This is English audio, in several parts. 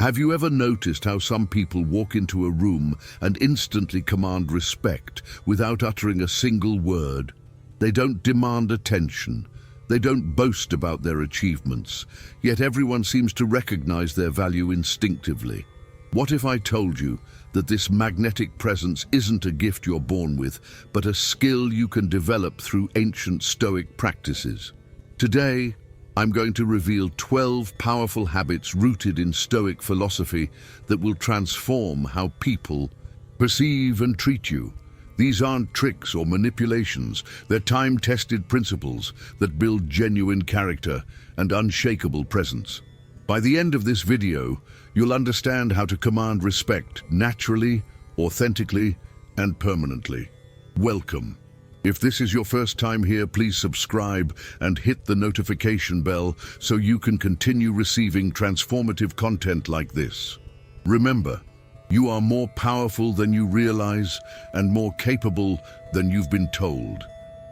Have you ever noticed how some people walk into a room and instantly command respect without uttering a single word? They don't demand attention. They don't boast about their achievements, yet everyone seems to recognize their value instinctively. What if I told you that this magnetic presence isn't a gift you're born with, but a skill you can develop through ancient Stoic practices? Today, I'm going to reveal 12 powerful habits rooted in Stoic philosophy that will transform how people perceive and treat you. These aren't tricks or manipulations, they're time-tested principles that build genuine character and unshakable presence. By the end of this video, you'll understand how to command respect naturally, authentically, and permanently. Welcome. If this is your first time here, please subscribe and hit the notification bell so you can continue receiving transformative content like this. Remember, you are more powerful than you realize and more capable than you've been told.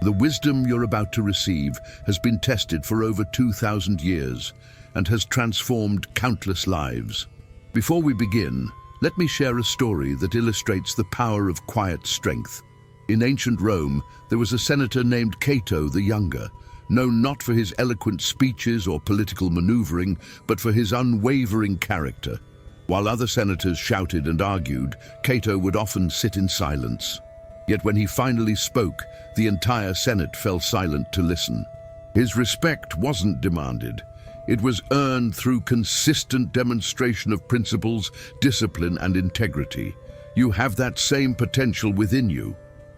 The wisdom you're about to receive has been tested for over 2,000 years and has transformed countless lives. Before we begin, let me share a story that illustrates the power of quiet strength. In ancient Rome, there was a senator named Cato the Younger, known not for his eloquent speeches or political maneuvering, but for his unwavering character. While other senators shouted and argued, Cato would often sit in silence. Yet when he finally spoke, the entire Senate fell silent to listen. His respect wasn't demanded. It was earned through consistent demonstration of principles, discipline, and integrity. You have that same potential within you.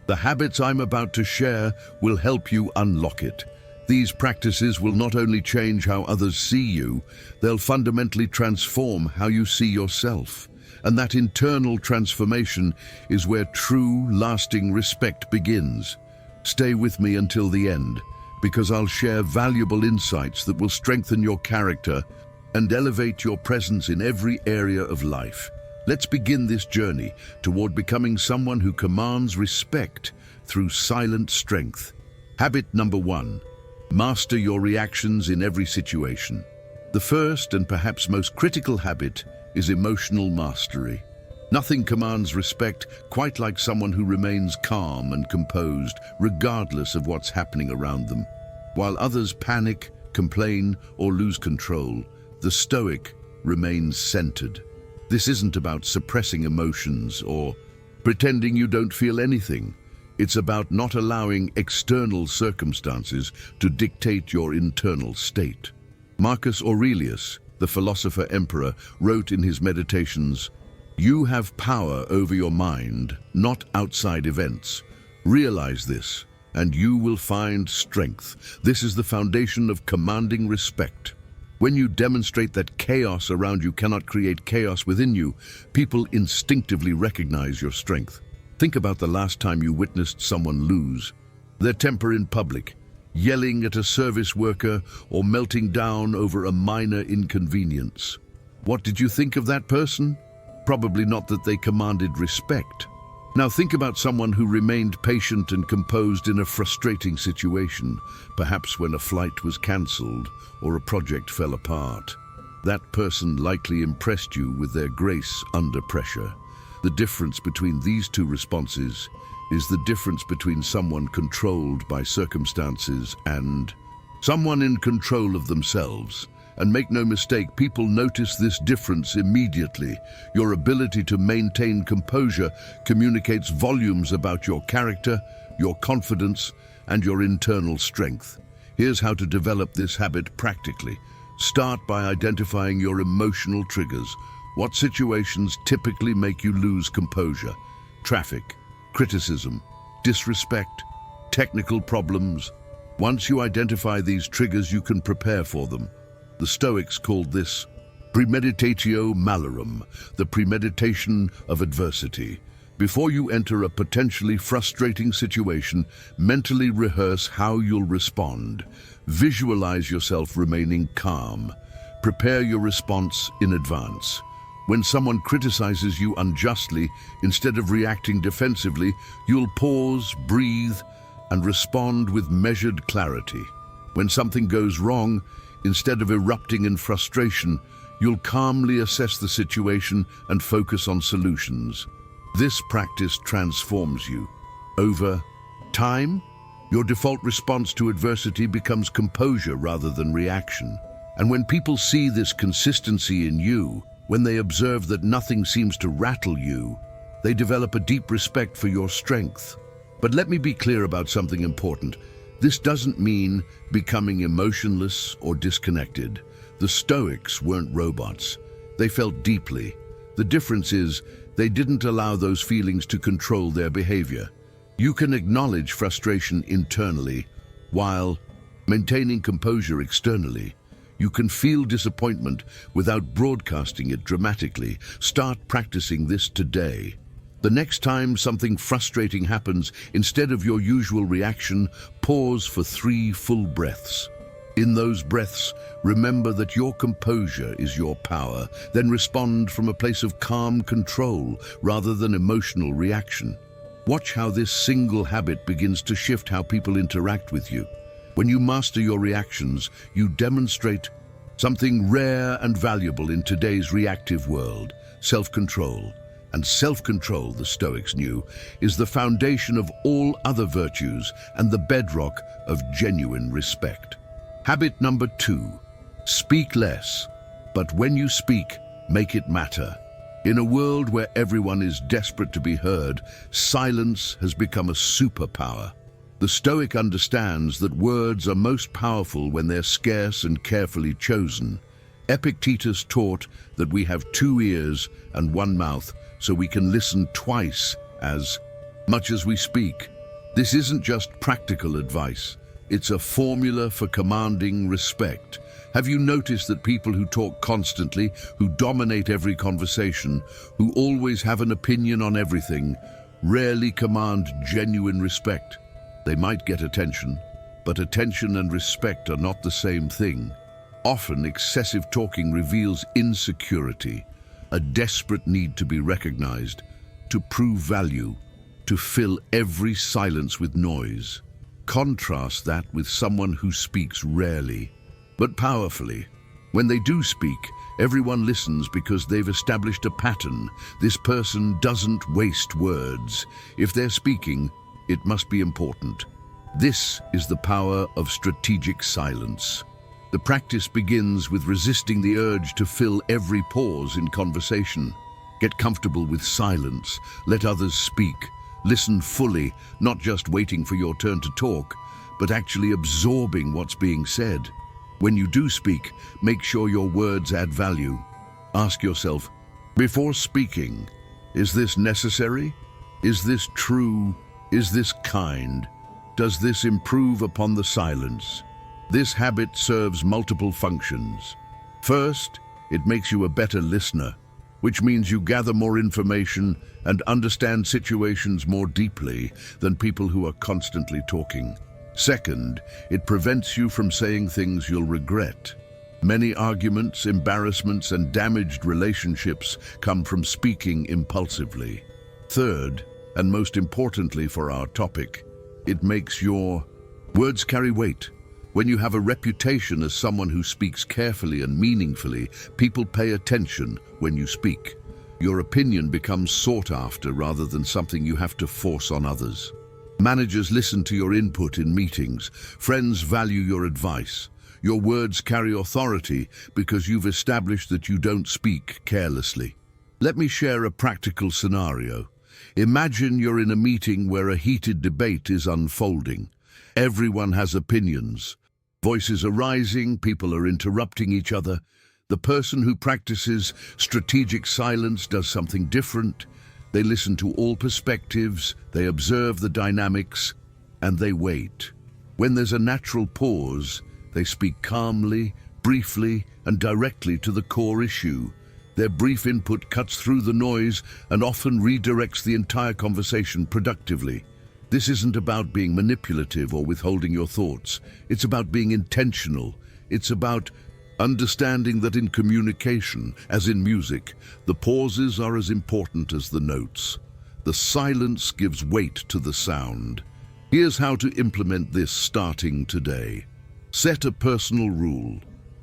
The habits I'm about to share will help you unlock it. These practices will not only change how others see you, they'll fundamentally transform how you see yourself. And that internal transformation is where true, lasting respect begins. Stay with me until the end, because I'll share valuable insights that will strengthen your character and elevate your presence in every area of life. Let's begin this journey toward becoming someone who commands respect through silent strength. Habit number 1. Master your reactions in every situation. The first and perhaps most critical habit is emotional mastery. Nothing commands respect quite like someone who remains calm and composed regardless of what's happening around them. While others panic, complain, or lose control, the Stoic remains centered. This isn't about suppressing emotions or pretending you don't feel anything. It's about not allowing external circumstances to dictate your internal state. Marcus Aurelius, the philosopher emperor, wrote in his Meditations, "You have power over your mind, not outside events. Realize this, and you will find strength." This is the foundation of commanding respect. When you demonstrate that chaos around you cannot create chaos within you, people instinctively recognize your strength. Think about the last time you witnessed someone lose their temper in public, yelling at a service worker or melting down over a minor inconvenience. What did you think of that person? Probably not that they commanded respect. Now think about someone who remained patient and composed in a frustrating situation, perhaps when a flight was cancelled or a project fell apart. That person likely impressed you with their grace under pressure. The difference between these two responses is the difference between someone controlled by circumstances and someone in control of themselves. And make no mistake, people notice this difference immediately. Your ability to maintain composure communicates volumes about your character, your confidence, and your internal strength. Here's how to develop this habit practically. Start by identifying your emotional triggers. What situations typically make you lose composure? Traffic, criticism, disrespect, technical problems. Once you identify these triggers, you can prepare for them. The Stoics called this premeditatio malorum, the premeditation of adversity. Before you enter a potentially frustrating situation, mentally rehearse how you'll respond. Visualize yourself remaining calm. Prepare your response in advance. When someone criticizes you unjustly, instead of reacting defensively, you'll pause, breathe, and respond with measured clarity. When something goes wrong, instead of erupting in frustration, You'll calmly assess the situation and focus on solutions. This practice transforms you. Over time, your default response to adversity becomes composure rather than reaction. And when people see this consistency in you, when they observe that nothing seems to rattle you, they develop a deep respect for your strength. But let me be clear about something important. This doesn't mean becoming emotionless or disconnected. The Stoics weren't robots. They felt deeply. The difference is they didn't allow those feelings to control their behavior. You can acknowledge frustration internally while maintaining composure externally. You can feel disappointment without broadcasting it dramatically. Start practicing this today. The next time something frustrating happens, instead of your usual reaction, pause for 3 full breaths. In those breaths, remember that your composure is your power, then respond from a place of calm control rather than emotional reaction. Watch how this single habit begins to shift how people interact with you. When you master your reactions, you demonstrate something rare and valuable in today's reactive world: self-control. And self-control, the Stoics knew, is the foundation of all other virtues and the bedrock of genuine respect. Habit number 2, speak less, but when you speak, make it matter. In a world where everyone is desperate to be heard, silence has become a superpower. The Stoic understands that words are most powerful when they're scarce and carefully chosen. Epictetus taught that we have 2 ears and 1 mouth, so we can listen twice as much as we speak. This isn't just practical advice. It's a formula for commanding respect. Have you noticed that people who talk constantly, who dominate every conversation, who always have an opinion on everything, rarely command genuine respect? They might get attention, but attention and respect are not the same thing. Often, excessive talking reveals insecurity, a desperate need to be recognized, to prove value, to fill every silence with noise. Contrast that with someone who speaks rarely, but powerfully. When they do speak, everyone listens because they've established a pattern. This person doesn't waste words. If they're speaking, it must be important. This is the power of strategic silence. The practice begins with resisting the urge to fill every pause in conversation. Get comfortable with silence. Let others speak. Listen fully, not just waiting for your turn to talk, but actually absorbing what's being said. When you do speak, make sure your words add value. Ask yourself, before speaking, is this necessary? Is this true? Is this kind? Does this improve upon the silence? This habit serves multiple functions. First, it makes you a better listener, which means you gather more information and understand situations more deeply than people who are constantly talking. Second, it prevents you from saying things you'll regret. Many arguments, embarrassments, and damaged relationships come from speaking impulsively. Third, and most importantly for our topic, it makes your words carry weight. When you have a reputation as someone who speaks carefully and meaningfully, people pay attention when you speak. Your opinion becomes sought after rather than something you have to force on others. Managers listen to your input in meetings. Friends value your advice. Your words carry authority because you've established that you don't speak carelessly. Let me share a practical scenario. Imagine you're in a meeting where a heated debate is unfolding. Everyone has opinions. Voices are rising, people are interrupting each other. The person who practices strategic silence does something different. They listen to all perspectives, they observe the dynamics, and they wait. When there's a natural pause, they speak calmly, briefly, and directly to the core issue. Their brief input cuts through the noise and often redirects the entire conversation productively. This isn't about being manipulative or withholding your thoughts. It's about being intentional. It's about understanding that in communication, as in music, the pauses are as important as the notes. The silence gives weight to the sound. Here's how to implement this starting today. Set a personal rule.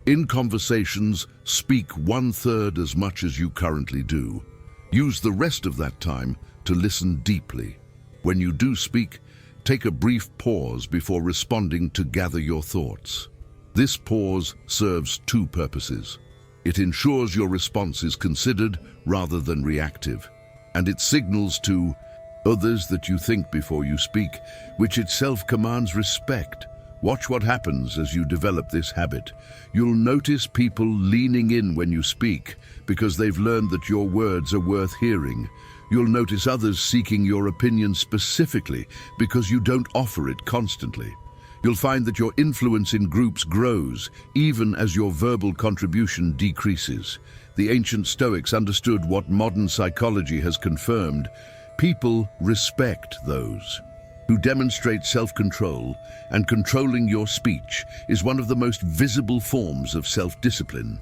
In conversations, speak 1/3 as much as you currently do. Use the rest of that time to listen deeply. When you do speak, take a brief pause before responding to gather your thoughts. This pause serves two purposes. It ensures your response is considered rather than reactive, and it signals to others that you think before you speak, which itself commands respect. Watch what happens as you develop this habit. You'll notice people leaning in when you speak because they've learned that your words are worth hearing. You'll notice others seeking your opinion specifically because you don't offer it constantly. You'll find that your influence in groups grows even as your verbal contribution decreases. The ancient Stoics understood what modern psychology has confirmed. People respect those who demonstrate self-control, and controlling your speech is one of the most visible forms of self-discipline.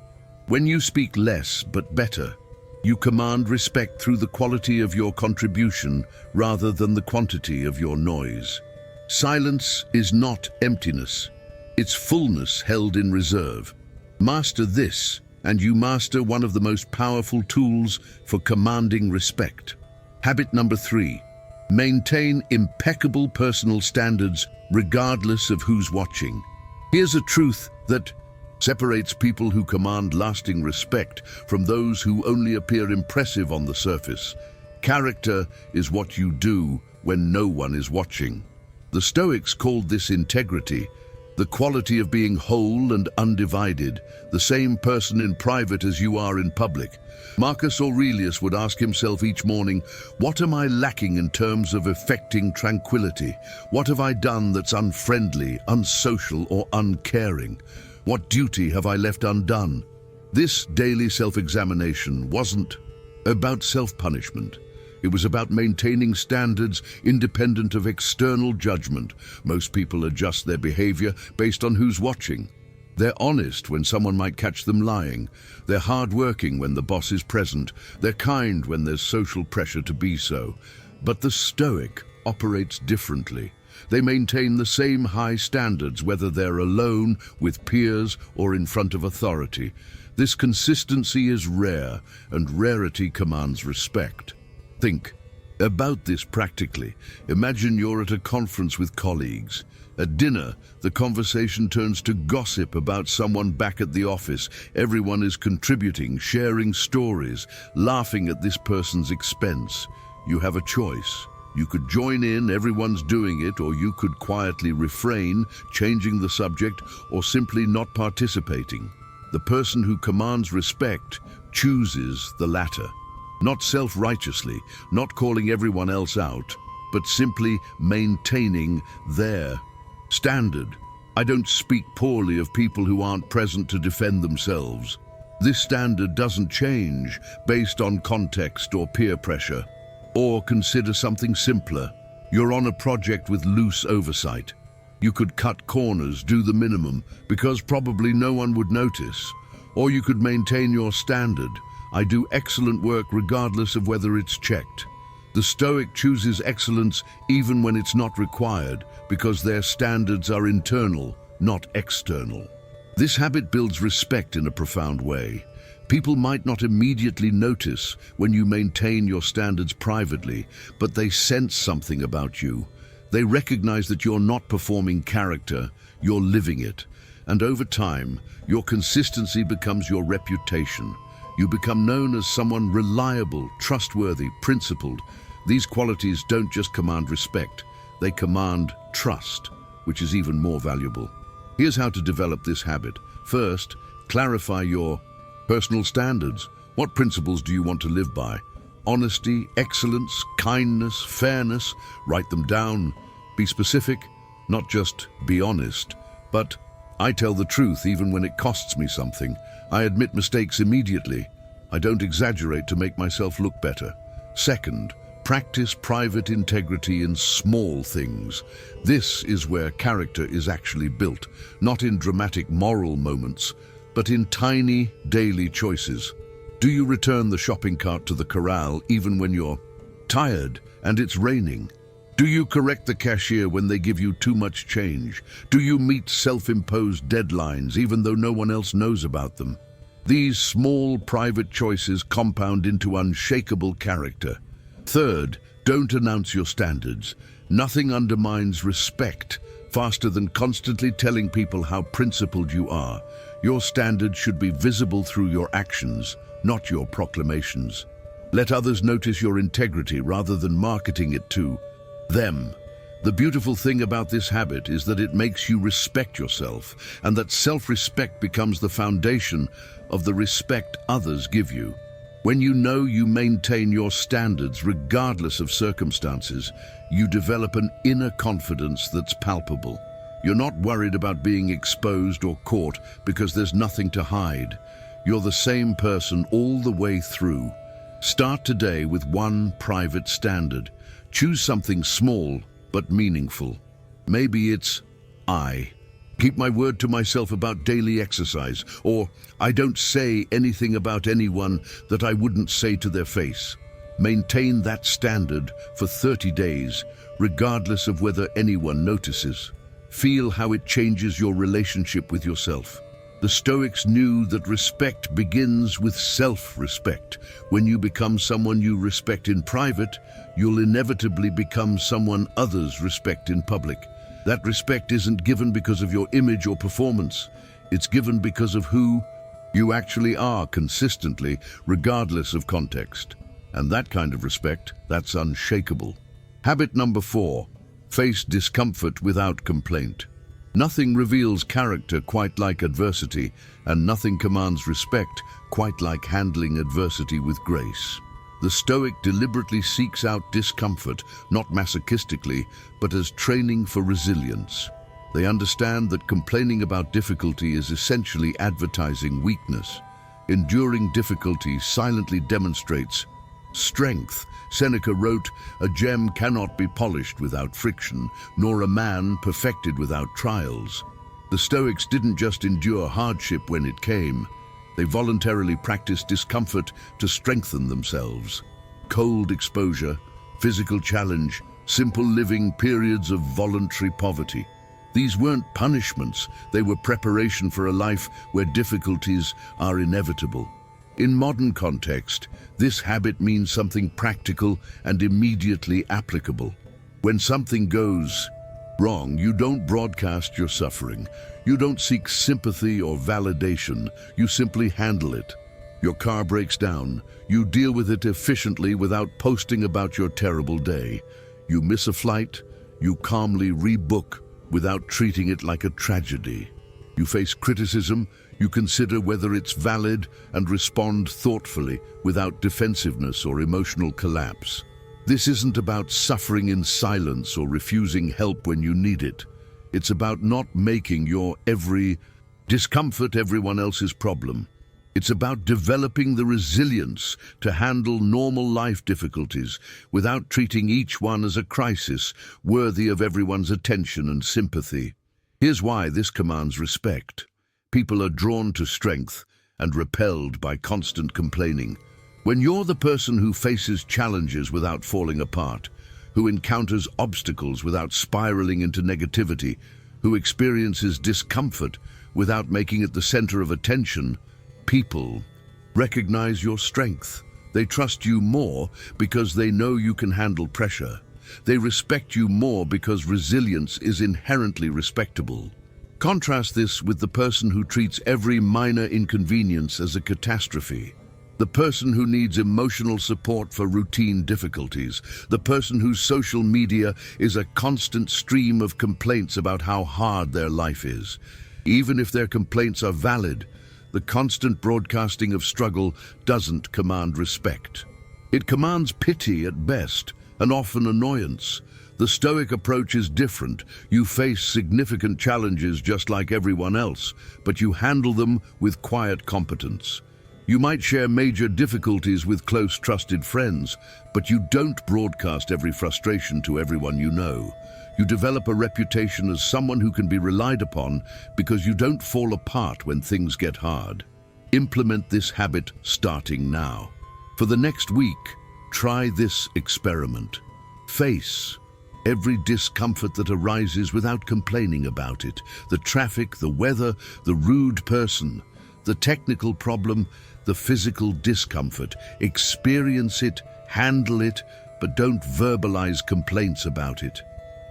When you speak less but better, you command respect through the quality of your contribution rather than the quantity of your noise. Silence is not emptiness, it's fullness held in reserve. Master this, and you master one of the most powerful tools for commanding respect. Habit number 3. Maintain impeccable personal standards regardless of who's watching. Here's a truth that separates people who command lasting respect from those who only appear impressive on the surface. Character is what you do when no one is watching. The Stoics called this integrity, the quality of being whole and undivided, the same person in private as you are in public. Marcus Aurelius would ask himself each morning, what am I lacking in terms of affecting tranquility? What have I done that's unfriendly, unsocial, or uncaring? What duty have I left undone? This daily self-examination wasn't about self-punishment. It was about maintaining standards independent of external judgment. Most people adjust their behavior based on who's watching. They're honest when someone might catch them lying. They're hardworking when the boss is present. They're kind when there's social pressure to be so. But the Stoic operates differently. They maintain the same high standards whether they're alone, with peers, or in front of authority. This consistency is rare, and rarity commands respect. Think about this practically. Imagine you're at a conference with colleagues. At dinner, the conversation turns to gossip about someone back at the office. Everyone is contributing, sharing stories, laughing at this person's expense. You have a choice. You could join in, everyone's doing it, or you could quietly refrain, changing the subject, or simply not participating. The person who commands respect chooses the latter. Not self-righteously, not calling everyone else out, but simply maintaining their standard. I don't speak poorly of people who aren't present to defend themselves. This standard doesn't change based on context or peer pressure. Or consider something simpler. You're on a project with loose oversight. You could cut corners, do the minimum, because probably no one would notice. Or you could maintain your standard. I do excellent work regardless of whether it's checked. The Stoic chooses excellence even when it's not required, because their standards are internal, not external. This habit builds respect in a profound way. People might not immediately notice when you maintain your standards privately, but they sense something about you. They recognize that you're not performing character, you're living it. And over time, your consistency becomes your reputation. You become known as someone reliable, trustworthy, principled. These qualities don't just command respect, they command trust, which is even more valuable. Here's how to develop this habit. First, clarify your personal standards. What principles do you want to live by? Honesty, excellence, kindness, fairness. Write them down. Be specific, not just be honest. But I tell the truth even when it costs me something. I admit mistakes immediately. I don't exaggerate to make myself look better. Second, practice private integrity in small things. This is where character is actually built, not in dramatic moral moments, but in tiny daily choices. Do you return the shopping cart to the corral even when you're tired and it's raining? Do you correct the cashier when they give you too much change? Do you meet self-imposed deadlines even though no one else knows about them? These small private choices compound into unshakable character. Third, don't announce your standards. Nothing undermines respect faster than constantly telling people how principled you are. Your standards should be visible through your actions, not your proclamations. Let others notice your integrity rather than marketing it to them. The beautiful thing about this habit is that it makes you respect yourself, and that self-respect becomes the foundation of the respect others give you. When you know you maintain your standards regardless of circumstances, you develop an inner confidence that's palpable. You're not worried about being exposed or caught because there's nothing to hide. You're the same person all the way through. Start today with one private standard. Choose something small but meaningful. Maybe it's I keep my word to myself about daily exercise, or I don't say anything about anyone that I wouldn't say to their face. Maintain that standard for 30 days, regardless of whether anyone notices. Feel how it changes your relationship with yourself. The Stoics knew that respect begins with self-respect. When you become someone you respect in private, you'll inevitably become someone others respect in public. That respect isn't given because of your image or performance. It's given because of who you actually are consistently, regardless of context. And that kind of respect, that's unshakable. Habit number 4, face discomfort without complaint. Nothing reveals character quite like adversity, and nothing commands respect quite like handling adversity with grace. The Stoic deliberately seeks out discomfort, not masochistically, but as training for resilience. They understand that complaining about difficulty is essentially advertising weakness. Enduring difficulty silently demonstrates strength. Seneca wrote, "A gem cannot be polished without friction, nor a man perfected without trials." The Stoics didn't just endure hardship when it came. They voluntarily practiced discomfort to strengthen themselves. Cold exposure, physical challenge, simple living, periods of voluntary poverty. These weren't punishments, they were preparation for a life where difficulties are inevitable. In modern context, this habit means something practical and immediately applicable. When something goes wrong, you don't broadcast your suffering. You don't seek sympathy or validation. You simply handle it. Your car breaks down. You deal with it efficiently without posting about your terrible day. You miss a flight. You calmly rebook without treating it like a tragedy. You face criticism. You consider whether it's valid and respond thoughtfully without defensiveness or emotional collapse. This isn't about suffering in silence or refusing help when you need it. It's about not making your every discomfort everyone else's problem. It's about developing the resilience to handle normal life difficulties without treating each one as a crisis worthy of everyone's attention and sympathy. Here's why this commands respect. People are drawn to strength and repelled by constant complaining. When you're the person who faces challenges without falling apart, who encounters obstacles without spiraling into negativity, who experiences discomfort without making it the center of attention, people recognize your strength. They trust you more because they know you can handle pressure. They respect you more because resilience is inherently respectable. Contrast this with the person who treats every minor inconvenience as a catastrophe. The person who needs emotional support for routine difficulties. The person whose social media is a constant stream of complaints about how hard their life is. Even if their complaints are valid, the constant broadcasting of struggle doesn't command respect. It commands pity at best, and often annoyance. The Stoic approach is different. You face significant challenges just like everyone else, but you handle them with quiet competence. You might share major difficulties with close, trusted friends, but you don't broadcast every frustration to everyone you know. You develop a reputation as someone who can be relied upon because you don't fall apart when things get hard. Implement this habit starting now. For the next week, try this experiment. Face every discomfort that arises without complaining about it. The traffic, the weather, the rude person, the technical problem, the physical discomfort. Experience it, handle it, but don't verbalize complaints about it.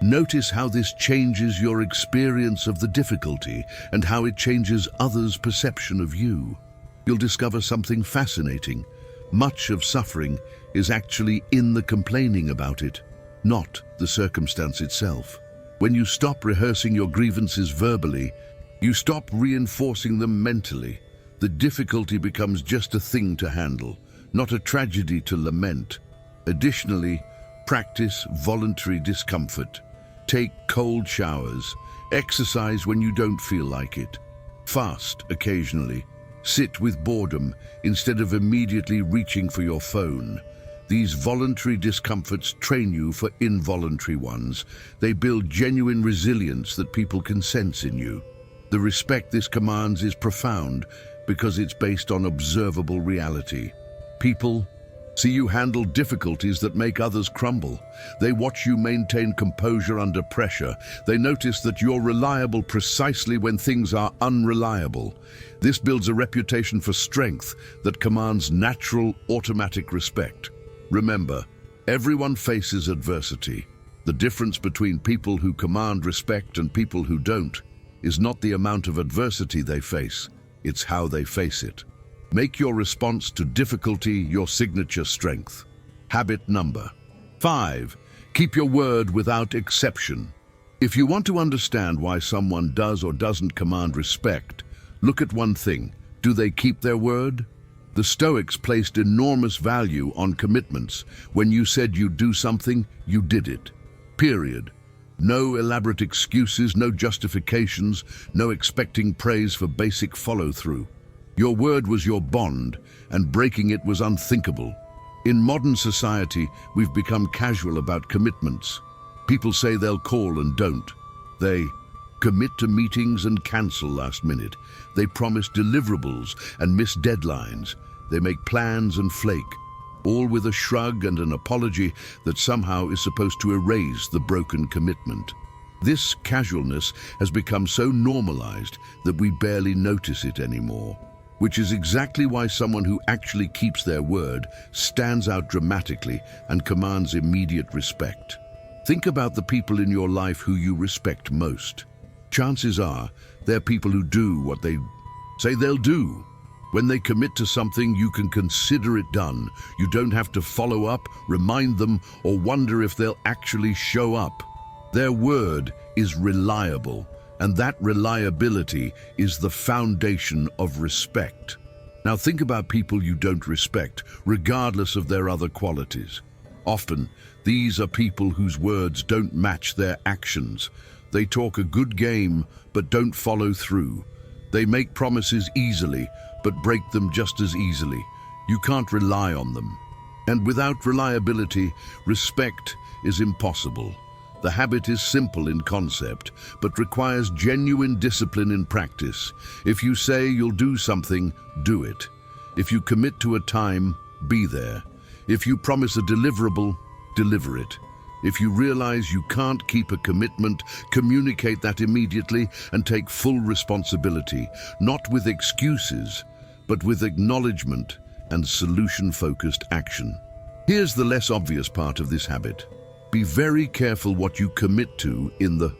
Notice how this changes your experience of the difficulty and how it changes others' perception of you. You'll discover something fascinating. Much of suffering is actually in the complaining about it, not the circumstance itself. When you stop rehearsing your grievances verbally, you stop reinforcing them mentally. The difficulty becomes just a thing to handle, not a tragedy to lament. Additionally, practice voluntary discomfort. Take cold showers. Exercise when you don't feel like it. Fast occasionally. Sit with boredom instead of immediately reaching for your phone. These voluntary discomforts train you for involuntary ones. They build genuine resilience that people can sense in you. The respect this commands is profound because it's based on observable reality. People see you handle difficulties that make others crumble. They watch you maintain composure under pressure. They notice that you're reliable precisely when things are unreliable. This builds a reputation for strength that commands natural, automatic respect. Remember, everyone faces adversity. The difference between people who command respect and people who don't is not the amount of adversity they face, it's how they face it. Make your response to difficulty your signature strength. Habit number 5. Keep your word without exception. If you want to understand why someone does or doesn't command respect, look at one thing. Do they keep their word? The Stoics placed enormous value on commitments. When you said you'd do something, you did it. Period. No elaborate excuses, no justifications, no expecting praise for basic follow-through. Your word was your bond, and breaking it was unthinkable. In modern society, we've become casual about commitments. People say they'll call and don't. They commit to meetings and cancel last minute. They promise deliverables and miss deadlines. They make plans and flake, all with a shrug and an apology that somehow is supposed to erase the broken commitment. This casualness has become so normalized that we barely notice it anymore. Which is exactly why someone who actually keeps their word stands out dramatically and commands immediate respect. Think about the people in your life who you respect most. Chances are they're people who do what they say they'll do. When they commit to something, you can consider it done. You don't have to follow up, remind them, or wonder if they'll actually show up. Their word is reliable. And that reliability is the foundation of respect. Now think about people you don't respect, regardless of their other qualities. Often, these are people whose words don't match their actions. They talk a good game, but don't follow through. They make promises easily, but break them just as easily. You can't rely on them. And without reliability, respect is impossible. The habit is simple in concept, but requires genuine discipline in practice. If you say you'll do something, do it. If you commit to a time, be there. If you promise a deliverable, deliver it. If you realize you can't keep a commitment, communicate that immediately and take full responsibility, not with excuses, but with acknowledgement and solution-focused action. Here's the less obvious part of this habit. Be very careful what you commit to in the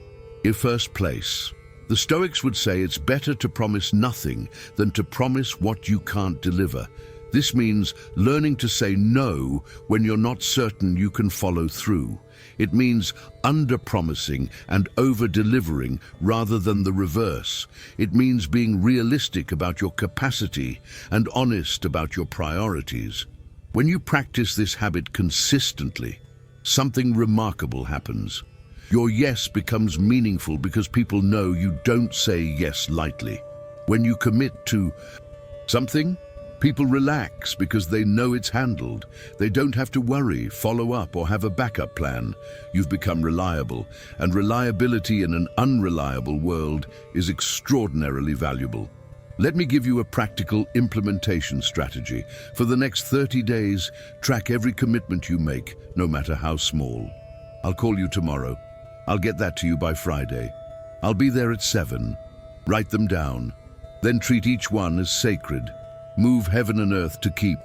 first place. The Stoics would say it's better to promise nothing than to promise what you can't deliver. This means learning to say no when you're not certain you can follow through. It means under-promising and over-delivering rather than the reverse. It means being realistic about your capacity and honest about your priorities. When you practice this habit consistently, something remarkable happens. Your yes becomes meaningful because people know you don't say yes lightly. When you commit to something, people relax because they know it's handled. They don't have to worry, follow up, or have a backup plan. You've become reliable, and reliability in an unreliable world is extraordinarily valuable. Let me give you a practical implementation strategy. For the next 30 days, track every commitment you make, no matter how small. I'll call you tomorrow. I'll get that to you by Friday. I'll be there at 7. Write them down. Then treat each one as sacred. Move heaven and earth to keep.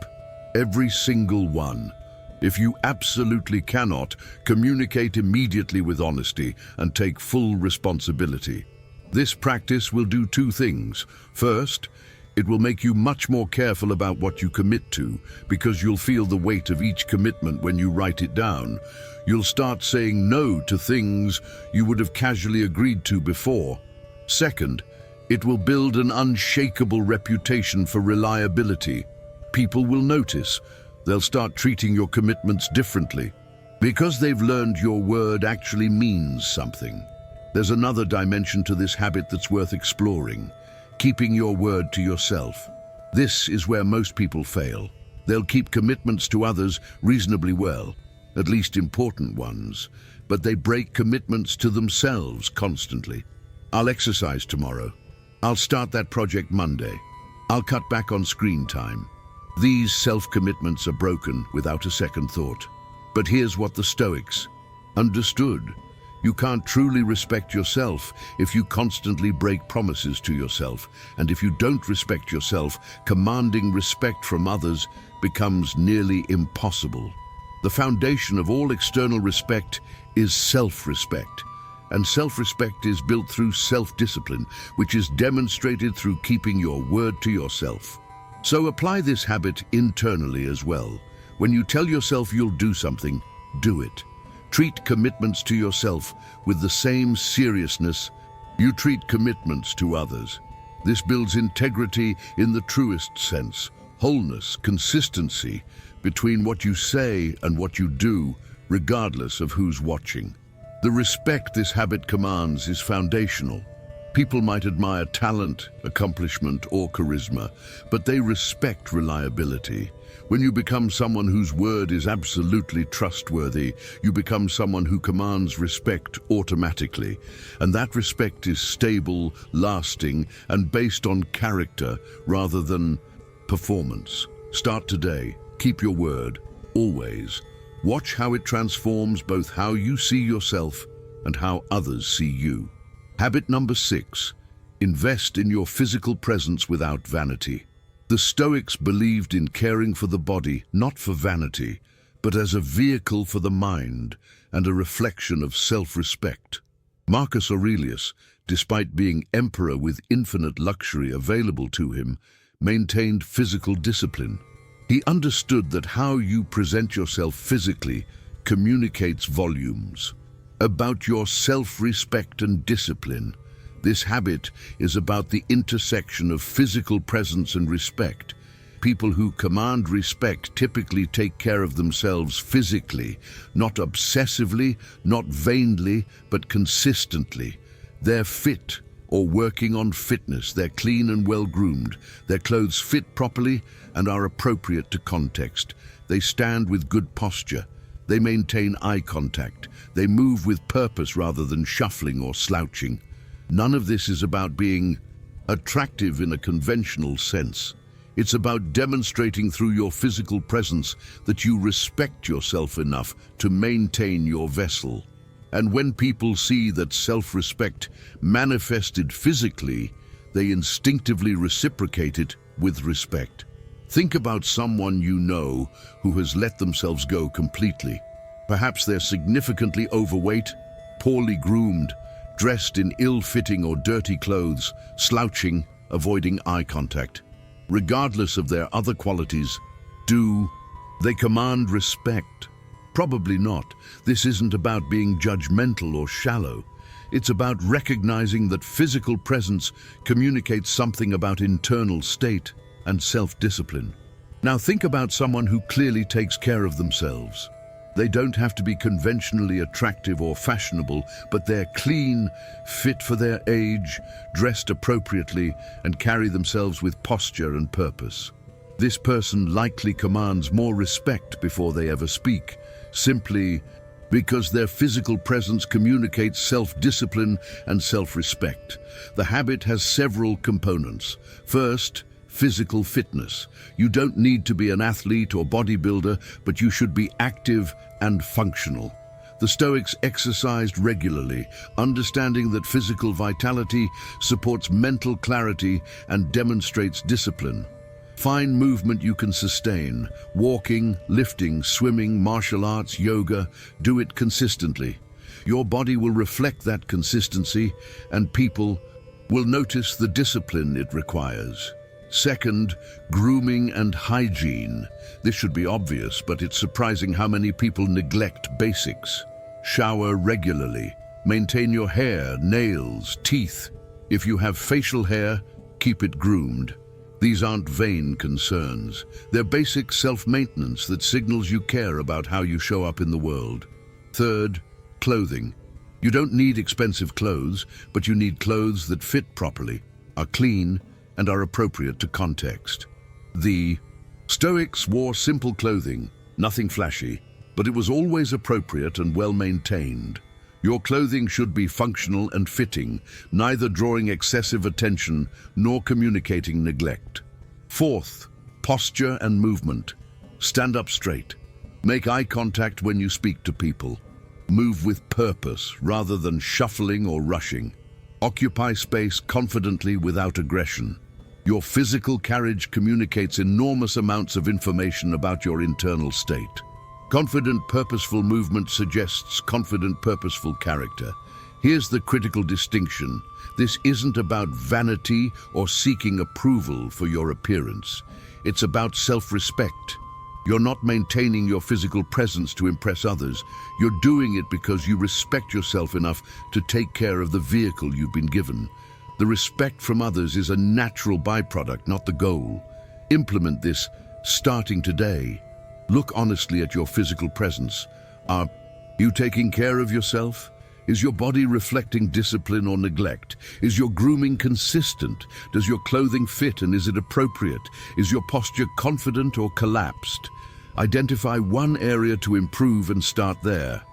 Every single one. If you absolutely cannot, communicate immediately with honesty and take full responsibility. This practice will do 2 things. First, it will make you much more careful about what you commit to, because you'll feel the weight of each commitment when you write it down. You'll start saying no to things you would have casually agreed to before. Second, it will build an unshakable reputation for reliability. People will notice. They'll start treating your commitments differently, because they've learned your word actually means something. There's another dimension to this habit that's worth exploring: keeping your word to yourself. This is where most people fail. They'll keep commitments to others reasonably well, at least important ones, but they break commitments to themselves constantly. I'll exercise tomorrow. I'll start that project Monday. I'll cut back on screen time. These self-commitments are broken without a second thought. But here's what the Stoics understood. You can't truly respect yourself if you constantly break promises to yourself. And if you don't respect yourself, commanding respect from others becomes nearly impossible. The foundation of all external respect is self-respect. And self-respect is built through self-discipline, which is demonstrated through keeping your word to yourself. So apply this habit internally as well. When you tell yourself you'll do something, do it. Treat commitments to yourself with the same seriousness you treat commitments to others. This builds integrity in the truest sense, wholeness, consistency between what you say and what you do, regardless of who's watching. The respect this habit commands is foundational. People might admire talent, accomplishment, or charisma, but they respect reliability. When you become someone whose word is absolutely trustworthy, you become someone who commands respect automatically. And that respect is stable, lasting, and based on character rather than performance. Start today. Keep your word, always. Watch how it transforms both how you see yourself and how others see you. Habit number 6, invest in your physical presence without vanity. The Stoics believed in caring for the body, not for vanity, but as a vehicle for the mind and a reflection of self-respect. Marcus Aurelius, despite being emperor with infinite luxury available to him, maintained physical discipline. He understood that how you present yourself physically communicates volumes. About your self-respect and discipline. This habit is about the intersection of physical presence and respect. People who command respect typically take care of themselves physically, not obsessively, not vainly, but consistently. They're fit or working on fitness. They're clean and well-groomed. Their clothes fit properly and are appropriate to context. They stand with good posture. They maintain eye contact. They move with purpose rather than shuffling or slouching. None of this is about being attractive in a conventional sense. It's about demonstrating through your physical presence that you respect yourself enough to maintain your vessel. And when people see that self-respect manifested physically, they instinctively reciprocate it with respect. Think about someone you know who has let themselves go completely. Perhaps they're significantly overweight, poorly groomed, dressed in ill-fitting or dirty clothes, slouching, avoiding eye contact. Regardless of their other qualities, do they command respect? Probably not. This isn't about being judgmental or shallow. It's about recognizing that physical presence communicates something about internal state and self-discipline. Now think about someone who clearly takes care of themselves. They don't have to be conventionally attractive or fashionable, but they're clean, fit for their age, dressed appropriately, and carry themselves with posture and purpose. This person likely commands more respect before they ever speak, simply because their physical presence communicates self-discipline and self-respect. The habit has several components. First, physical fitness. You don't need to be an athlete or bodybuilder, but you should be active and functional. The Stoics exercised regularly, understanding that physical vitality supports mental clarity and demonstrates discipline. Find movement you can sustain: walking, lifting, swimming, martial arts, yoga. Do it consistently. Your body will reflect that consistency, and people will notice the discipline it requires. Second, grooming and hygiene. This should be obvious, but it's surprising how many people neglect basics. Shower regularly. Maintain your hair, nails, teeth. If you have facial hair, keep it groomed. These aren't vain concerns. They're basic self-maintenance that signals you care about how you show up in the world. Third, clothing. You don't need expensive clothes, but you need clothes that fit properly, are clean, and are appropriate to context. The Stoics wore simple clothing, nothing flashy, but it was always appropriate and well-maintained. Your clothing should be functional and fitting, neither drawing excessive attention nor communicating neglect. Fourth, posture and movement. Stand up straight. Make eye contact when you speak to people. Move with purpose rather than shuffling or rushing. Occupy space confidently without aggression. Your physical carriage communicates enormous amounts of information about your internal state. Confident, purposeful movement suggests confident, purposeful character. Here's the critical distinction. This isn't about vanity or seeking approval for your appearance. It's about self-respect. You're not maintaining your physical presence to impress others. You're doing it because you respect yourself enough to take care of the vehicle you've been given. The respect from others is a natural byproduct, not the goal. Implement this starting today. Look honestly at your physical presence. Are you taking care of yourself? Is your body reflecting discipline or neglect? Is your grooming consistent? Does your clothing fit and is it appropriate? Is your posture confident or collapsed? Identify one area to improve and start there.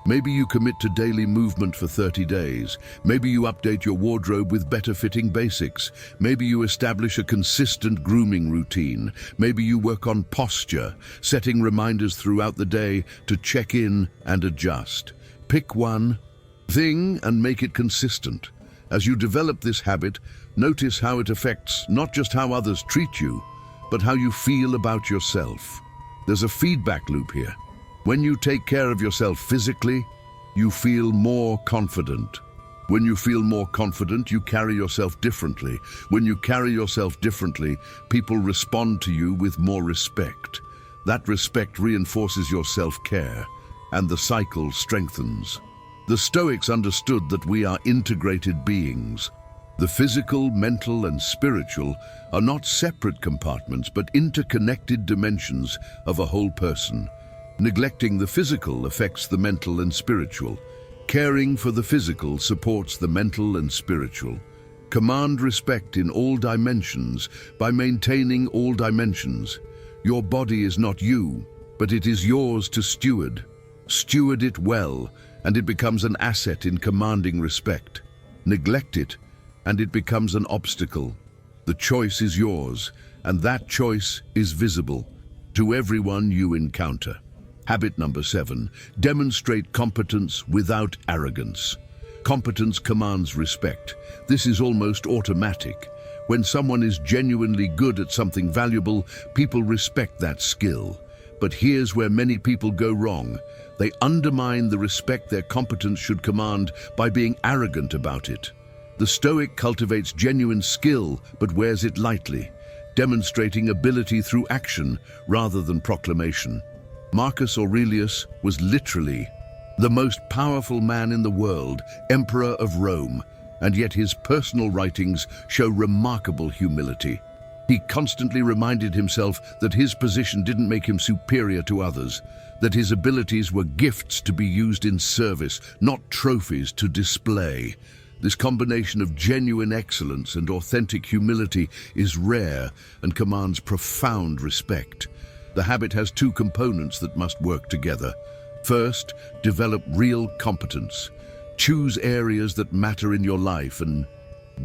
Maybe you commit to daily movement for 30 days. Maybe you update your wardrobe with better fitting basics. Maybe you establish a consistent grooming routine. Maybe you work on posture, setting reminders throughout the day to check in and adjust. Pick one thing and make it consistent. As you develop this habit, notice how it affects not just how others treat you, but how you feel about yourself. There's a feedback loop here. When you take care of yourself physically, you feel more confident. When you feel more confident, you carry yourself differently. When you carry yourself differently, people respond to you with more respect. That respect reinforces your self-care, and the cycle strengthens. The Stoics understood that we are integrated beings. The physical, mental, and spiritual are not separate compartments, but interconnected dimensions of a whole person. Neglecting the physical affects the mental and spiritual. Caring for the physical supports the mental and spiritual. Command respect in all dimensions by maintaining all dimensions. Your body is not you, but it is yours to steward. Steward it well, and it becomes an asset in commanding respect. Neglect it, and it becomes an obstacle. The choice is yours, and that choice is visible to everyone you encounter. Habit number 7, demonstrate competence without arrogance. Competence commands respect. This is almost automatic. When someone is genuinely good at something valuable, people respect that skill. But here's where many people go wrong. They undermine the respect their competence should command by being arrogant about it. The Stoic cultivates genuine skill, but wears it lightly, demonstrating ability through action rather than proclamation. Marcus Aurelius was literally the most powerful man in the world, emperor of Rome, and yet his personal writings show remarkable humility. He constantly reminded himself that his position didn't make him superior to others, that his abilities were gifts to be used in service, not trophies to display. This combination of genuine excellence and authentic humility is rare and commands profound respect. The habit has two components that must work together. First, develop real competence. Choose areas that matter in your life and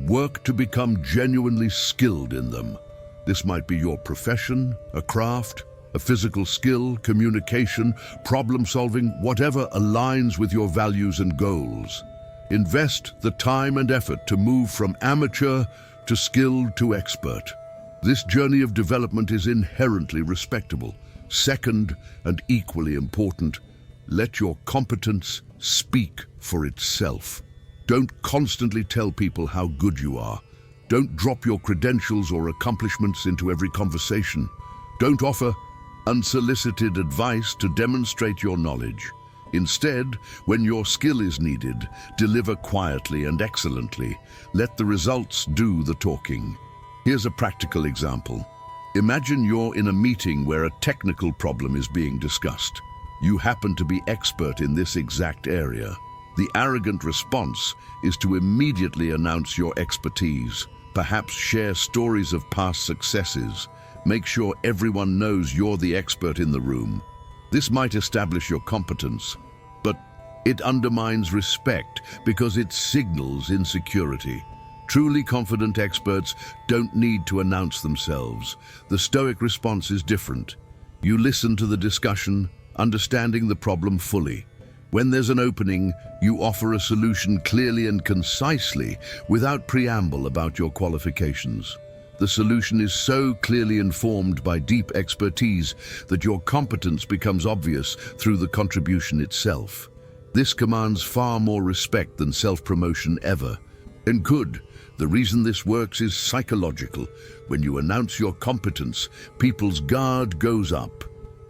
work to become genuinely skilled in them. This might be your profession, a craft, a physical skill, communication, problem-solving, whatever aligns with your values and goals. Invest the time and effort to move from amateur to skilled to expert. This journey of development is inherently respectable. Second, and equally important, let your competence speak for itself. Don't constantly tell people how good you are. Don't drop your credentials or accomplishments into every conversation. Don't offer unsolicited advice to demonstrate your knowledge. Instead, when your skill is needed, deliver quietly and excellently. Let the results do the talking. Here's a practical example. Imagine you're in a meeting where a technical problem is being discussed. You happen to be expert in this exact area. The arrogant response is to immediately announce your expertise. Perhaps share stories of past successes. Make sure everyone knows you're the expert in the room. This might establish your competence, but it undermines respect because it signals insecurity. Truly confident experts don't need to announce themselves. The Stoic response is different. You listen to the discussion, understanding the problem fully. When there's an opening, you offer a solution clearly and concisely without preamble about your qualifications. The solution is so clearly informed by deep expertise that your competence becomes obvious through the contribution itself. This commands far more respect than self-promotion ever. And good. The reason this works is psychological. When you announce your competence, people's guard goes up.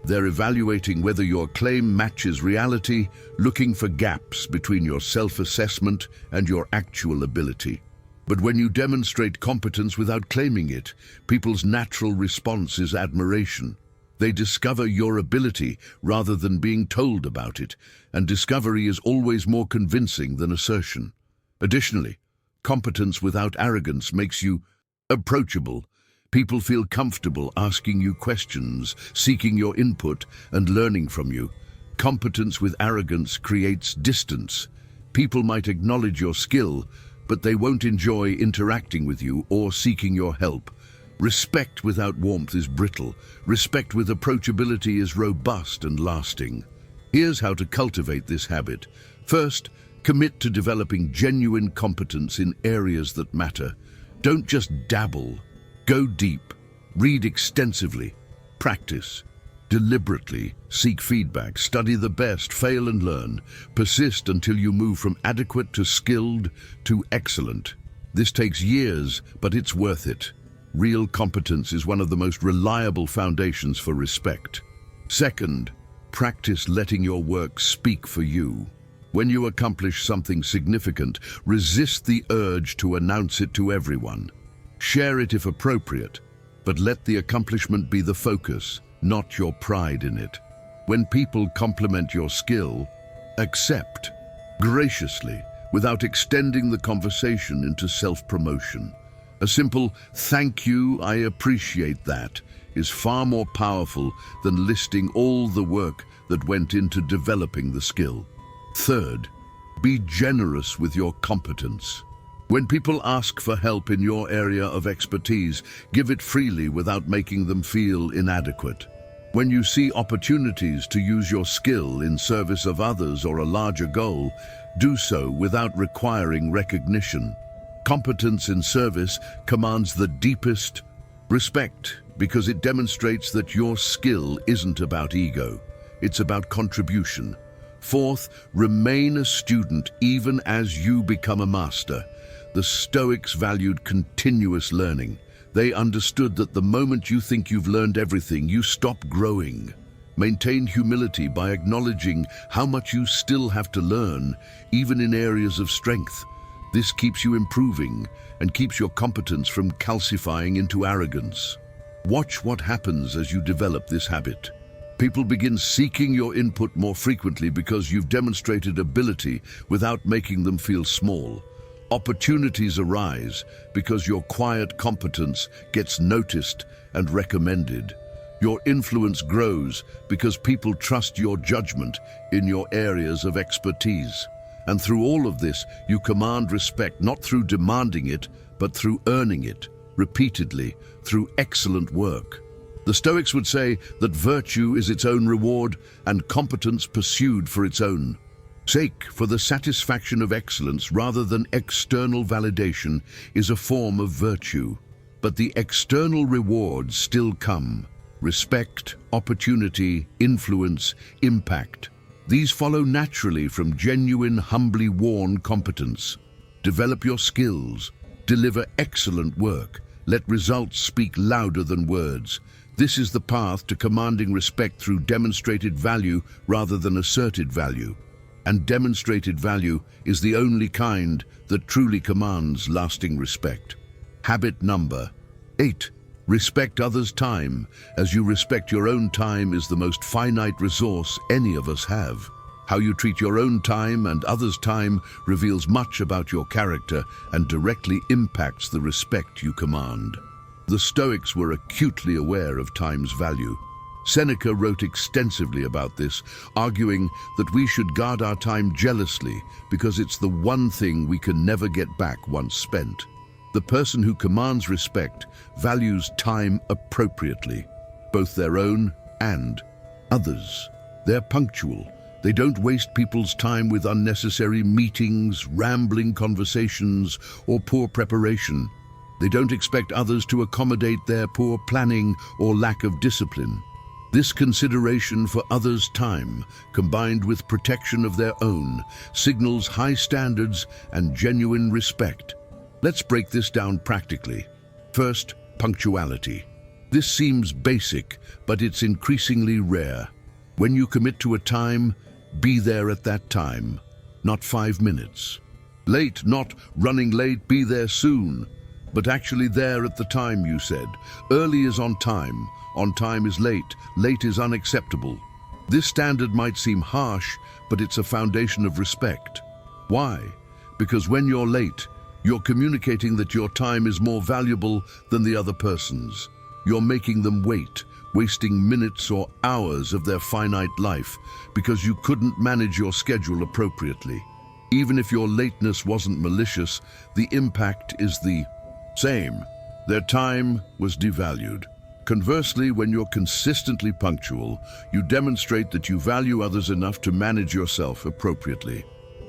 They're evaluating whether your claim matches reality, looking for gaps between your self-assessment and your actual ability. But when you demonstrate competence without claiming it, people's natural response is admiration. They discover your ability rather than being told about it, and discovery is always more convincing than assertion. Additionally, competence without arrogance makes you approachable. People feel comfortable asking you questions, seeking your input, and learning from you. Competence with arrogance creates distance. People might acknowledge your skill, but they won't enjoy interacting with you or seeking your help. Respect without warmth is brittle. Respect with approachability is robust and lasting. Here's how to cultivate this habit. First, commit to developing genuine competence in areas that matter. Don't just dabble. Go deep. Read extensively. Practice. Deliberately. Seek feedback. Study the best. Fail and learn. Persist until you move from adequate to skilled to excellent. This takes years, but it's worth it. Real competence is one of the most reliable foundations for respect. Second, practice letting your work speak for you. When you accomplish something significant, resist the urge to announce it to everyone. Share it if appropriate, but let the accomplishment be the focus, not your pride in it. When people compliment your skill, accept graciously without extending the conversation into self-promotion. A simple "thank you, I appreciate that" is far more powerful than listing all the work that went into developing the skill. Third, be generous with your competence. When people ask for help in your area of expertise, give it freely without making them feel inadequate. When you see opportunities to use your skill in service of others or a larger goal, do so without requiring recognition. Competence in service commands the deepest respect because it demonstrates that your skill isn't about ego, it's about contribution. Fourth, remain a student even as you become a master. The Stoics valued continuous learning. They understood that the moment you think you've learned everything, you stop growing. Maintain humility by acknowledging how much you still have to learn, even in areas of strength. This keeps you improving and keeps your competence from calcifying into arrogance. Watch what happens as you develop this habit. People begin seeking your input more frequently because you've demonstrated ability without making them feel small. Opportunities arise because your quiet competence gets noticed and recommended. Your influence grows because people trust your judgment in your areas of expertise. And through all of this, you command respect not through demanding it, but through earning it, repeatedly, through excellent work. The Stoics would say that virtue is its own reward and competence pursued for its own sake, for the satisfaction of excellence rather than external validation is a form of virtue. But the external rewards still come: respect, opportunity, influence, impact. These follow naturally from genuine, humbly worn competence. Develop your skills, deliver excellent work, let results speak louder than words. This is the path to commanding respect through demonstrated value rather than asserted value. And demonstrated value is the only kind that truly commands lasting respect. Habit number 8. Respect others' time. As you respect your own time is the most finite resource any of us have. How you treat your own time and others' time reveals much about your character and directly impacts the respect you command. The Stoics were acutely aware of time's value. Seneca wrote extensively about this, arguing that we should guard our time jealously because it's the one thing we can never get back once spent. The person who commands respect values time appropriately, both their own and others. They're punctual. They don't waste people's time with unnecessary meetings, rambling conversations, or poor preparation. They don't expect others to accommodate their poor planning or lack of discipline. This consideration for others' time, combined with protection of their own, signals high standards and genuine respect. Let's break this down practically. First, punctuality. This seems basic, but it's increasingly rare. When you commit to a time, be there at that time, not 5 minutes. Late, not running late, be there soon, but actually there at the time you said. Early is on time is late is unacceptable. This standard might seem harsh, but it's a foundation of respect. Why? Because when you're late, you're communicating that your time is more valuable than the other person's. You're making them wait, wasting minutes or hours of their finite life because you couldn't manage your schedule appropriately. Even if your lateness wasn't malicious, the impact is the same. Their time was devalued. Conversely, when you're consistently punctual, you demonstrate that you value others enough to manage yourself appropriately.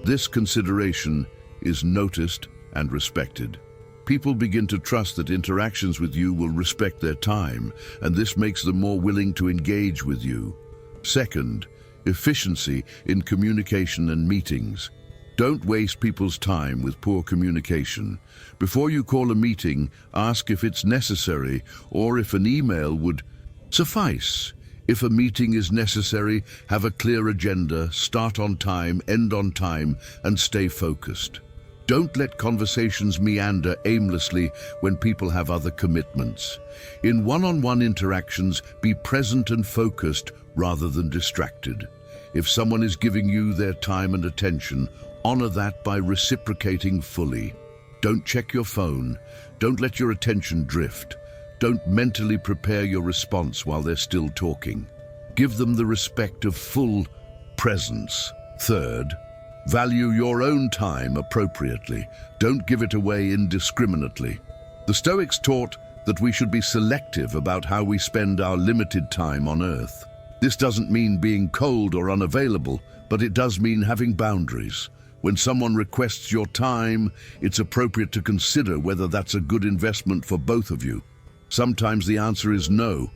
This consideration is noticed and respected. People begin to trust that interactions with you will respect their time, and this makes them more willing to engage with you. Second, efficiency in communication and meetings. Don't waste people's time with poor communication. Before you call a meeting, ask if it's necessary or if an email would suffice. If a meeting is necessary, have a clear agenda, start on time, end on time, and stay focused. Don't let conversations meander aimlessly when people have other commitments. In one-on-one interactions, be present and focused rather than distracted. If someone is giving you their time and attention, honor that by reciprocating fully. Don't check your phone. Don't let your attention drift. Don't mentally prepare your response while they're still talking. Give them the respect of full presence. Third, value your own time appropriately. Don't give it away indiscriminately. The Stoics taught that we should be selective about how we spend our limited time on earth. This doesn't mean being cold or unavailable, but it does mean having boundaries. When someone requests your time, it's appropriate to consider whether that's a good investment for both of you. Sometimes the answer is no,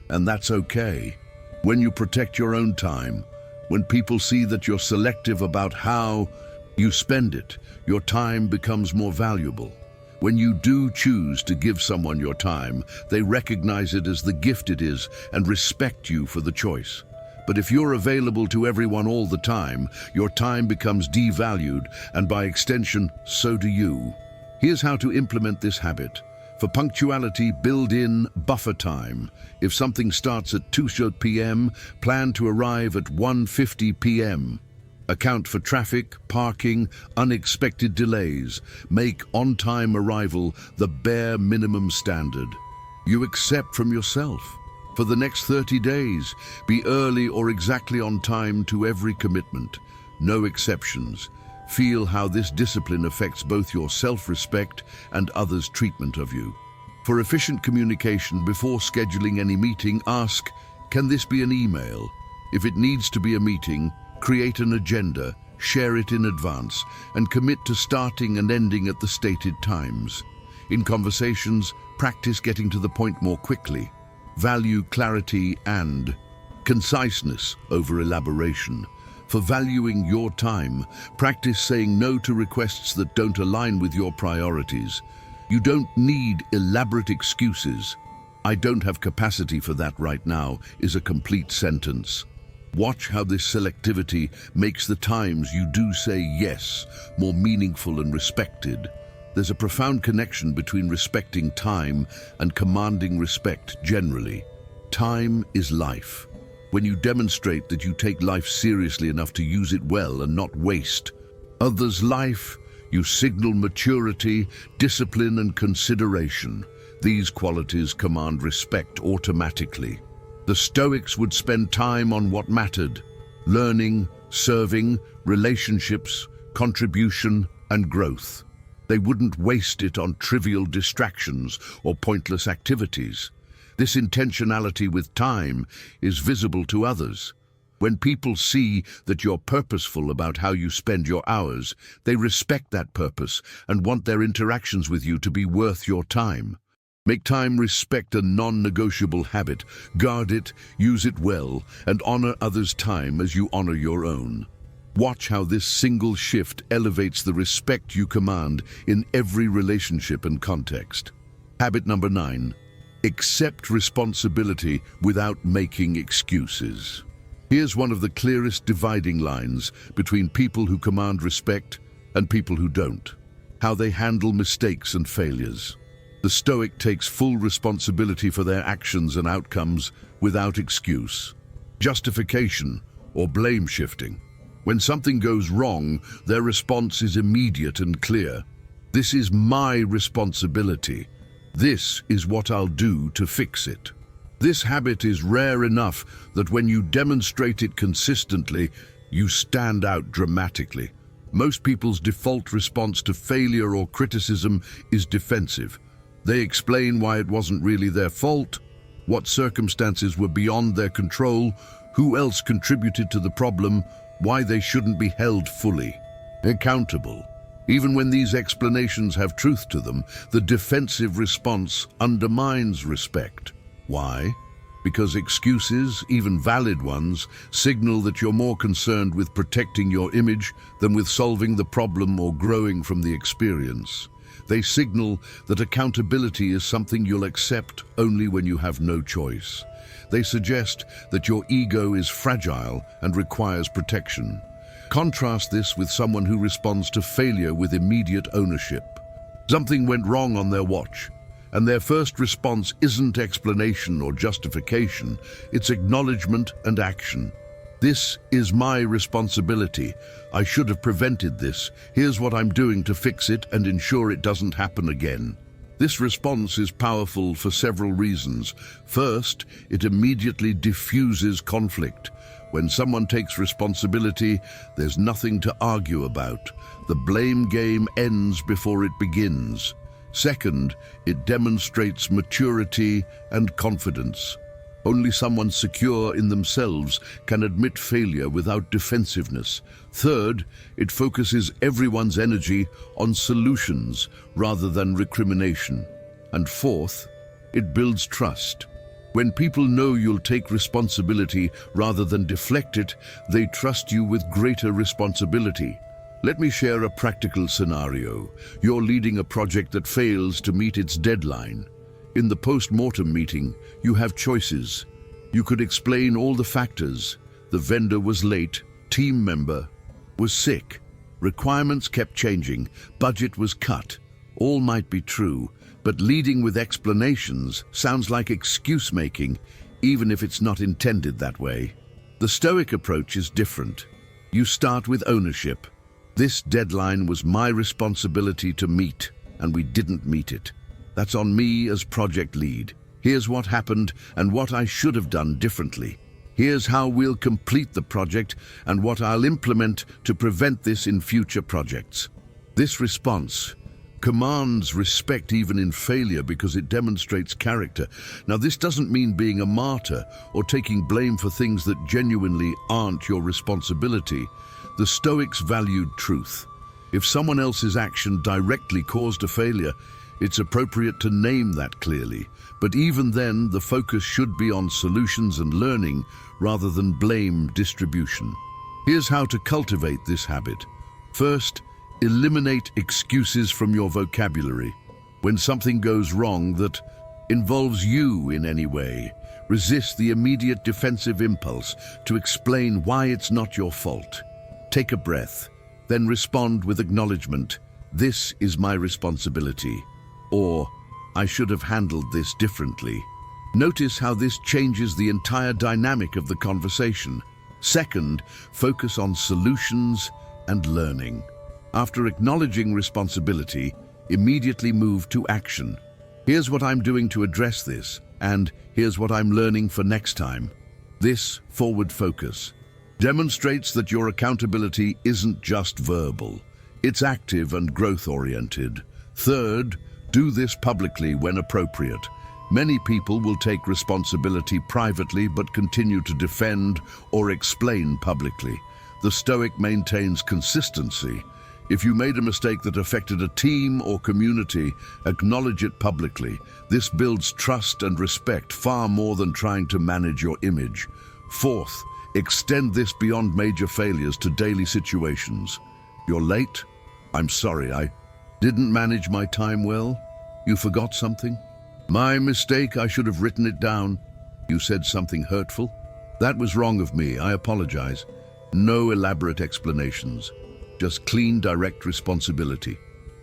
and that's okay. When you protect your own time, when people see that you're selective about how you spend it, your time becomes more valuable. When you do choose to give someone your time, they recognize it as the gift it is and respect you for the choice. But if you're available to everyone all the time, your time becomes devalued, and by extension, so do you. Here's how to implement this habit. For punctuality, build in buffer time. If something starts at 2 p.m., plan to arrive at 1:50 p.m. Account for traffic, parking, unexpected delays. Make on-time arrival the bare minimum standard you accept from yourself. For the next 30 days, be early or exactly on time to every commitment. No exceptions. Feel how this discipline affects both your self-respect and others' treatment of you. For efficient communication before scheduling any meeting, ask, can this be an email? If it needs to be a meeting, create an agenda, share it in advance, and commit to starting and ending at the stated times. In conversations, practice getting to the point more quickly. Value clarity and conciseness over elaboration. For valuing your time, practice saying no to requests that don't align with your priorities. You don't need elaborate excuses. I don't have capacity for that right now is a complete sentence. Watch how this selectivity makes the times you do say yes more meaningful and respected. There's a profound connection between respecting time and commanding respect generally. Time is life. When you demonstrate that you take life seriously enough to use it well and not waste others' life, you signal maturity, discipline, and consideration. These qualities command respect automatically. The Stoics would spend time on what mattered: learning, serving, relationships, contribution, and growth. They wouldn't waste it on trivial distractions or pointless activities. This intentionality with time is visible to others. When people see that you're purposeful about how you spend your hours, they respect that purpose and want their interactions with you to be worth your time. Make time respect a non-negotiable habit. Guard it, use it well, and honor others' time as you honor your own. Watch how this single shift elevates the respect you command in every relationship and context. Habit number 9. Accept responsibility without making excuses. Here's one of the clearest dividing lines between people who command respect and people who don't: how they handle mistakes and failures. The Stoic takes full responsibility for their actions and outcomes without excuse, justification, or blame shifting. When something goes wrong, their response is immediate and clear. This is my responsibility. This is what I'll do to fix it. This habit is rare enough that when you demonstrate it consistently, you stand out dramatically. Most people's default response to failure or criticism is defensive. They explain why it wasn't really their fault, what circumstances were beyond their control, who else contributed to the problem, why they shouldn't be held fully accountable. Even when these explanations have truth to them, the defensive response undermines respect. Why? Because excuses, even valid ones, signal that you're more concerned with protecting your image than with solving the problem or growing from the experience. They signal that accountability is something you'll accept only when you have no choice. They suggest that your ego is fragile and requires protection. Contrast this with someone who responds to failure with immediate ownership. Something went wrong on their watch, and their first response isn't explanation or justification, it's acknowledgement and action. This is my responsibility. I should have prevented this. Here's what I'm doing to fix it and ensure it doesn't happen again. This response is powerful for several reasons. First, it immediately diffuses conflict. When someone takes responsibility, there's nothing to argue about. The blame game ends before it begins. Second, it demonstrates maturity and confidence. Only someone secure in themselves can admit failure without defensiveness. Third, it focuses everyone's energy on solutions rather than recrimination. And fourth, it builds trust. When people know you'll take responsibility rather than deflect it, they trust you with greater responsibility. Let me share a practical scenario. You're leading a project that fails to meet its deadline. In the post-mortem meeting, you have choices. You could explain all the factors. The vendor was late, team member was sick, requirements kept changing, budget was cut. All might be true, but leading with explanations sounds like excuse-making, even if it's not intended that way. The Stoic approach is different. You start with ownership. This deadline was my responsibility to meet, and we didn't meet it. That's on me as project lead. Here's what happened and what I should have done differently. Here's how we'll complete the project and what I'll implement to prevent this in future projects. This response commands respect even in failure because it demonstrates character. Now, this doesn't mean being a martyr or taking blame for things that genuinely aren't your responsibility. The Stoics valued truth. If someone else's action directly caused a failure, it's appropriate to name that clearly. But even then, the focus should be on solutions and learning rather than blame distribution. Here's how to cultivate this habit. First, eliminate excuses from your vocabulary. When something goes wrong that involves you in any way, resist the immediate defensive impulse to explain why it's not your fault. Take a breath, then respond with acknowledgement. This is my responsibility. Or, I should have handled this differently. Notice how this changes the entire dynamic of the conversation. Second, focus on solutions and learning. After acknowledging responsibility, immediately move to action. Here's what I'm doing to address this, and here's what I'm learning for next time. This forward focus demonstrates that your accountability isn't just verbal. It's active and growth-oriented. Third, do this publicly when appropriate. Many people will take responsibility privately but continue to defend or explain publicly. The Stoic maintains consistency. If you made a mistake that affected a team or community, acknowledge it publicly. This builds trust and respect far more than trying to manage your image. Fourth, extend this beyond major failures to daily situations. You're late? I'm sorry, I didn't manage my time well. You forgot something? My mistake, I should have written it down. You said something hurtful? That was wrong of me, I apologize. No elaborate explanations. Just clean, direct responsibility.